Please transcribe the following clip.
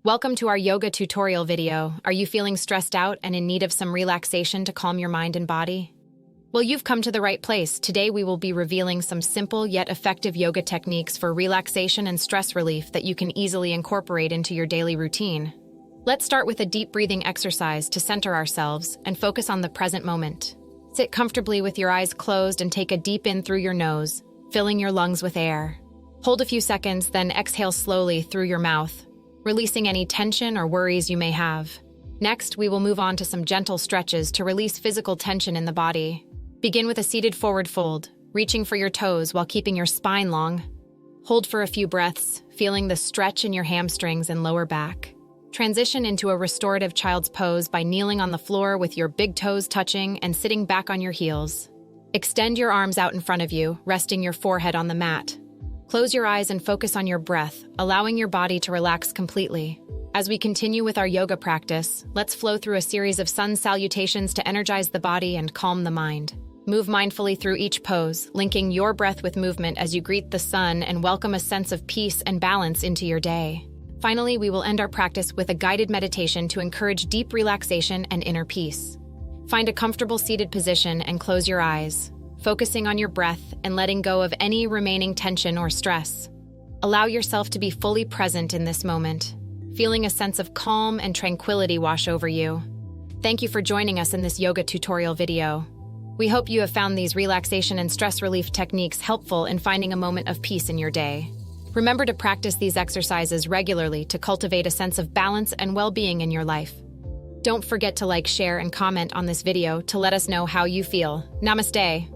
Welcome to our yoga tutorial video. Are you feeling stressed out and in need of some relaxation to calm your mind and body? Well, you've come to the right place. Today we will be revealing some simple yet effective yoga techniques for relaxation and stress relief that you can easily incorporate into your daily routine. Let's start with a deep breathing exercise to center ourselves and focus on the present moment. Sit comfortably with your eyes closed and take a deep in through your nose, filling your lungs with air. Hold a few seconds, then exhale slowly through your mouth, releasing any tension or worries you may have. Next, we will move on to some gentle stretches to release physical tension in the body. Begin with a seated forward fold, reaching for your toes while keeping your spine long. Hold for a few breaths, feeling the stretch in your hamstrings and lower back. Transition into a restorative child's pose by kneeling on the floor with your big toes touching and sitting back on your heels. Extend your arms out in front of you, resting your forehead on the mat. Close your eyes and focus on your breath, allowing your body to relax completely. As we continue with our yoga practice, let's flow through a series of sun salutations to energize the body and calm the mind. Move mindfully through each pose, linking your breath with movement as you greet the sun and welcome a sense of peace and balance into your day. Finally, we will end our practice with a guided meditation to encourage deep relaxation and inner peace. Find a comfortable seated position and close your eyes, focusing on your breath and letting go of any remaining tension or stress. Allow yourself to be fully present in this moment, feeling a sense of calm and tranquility wash over you. Thank you for joining us in this yoga tutorial video. We hope you have found these relaxation and stress relief techniques helpful in finding a moment of peace in your day. Remember to practice these exercises regularly to cultivate a sense of balance and well-being in your life. Don't forget to like, share, and comment on this video to let us know how you feel. Namaste.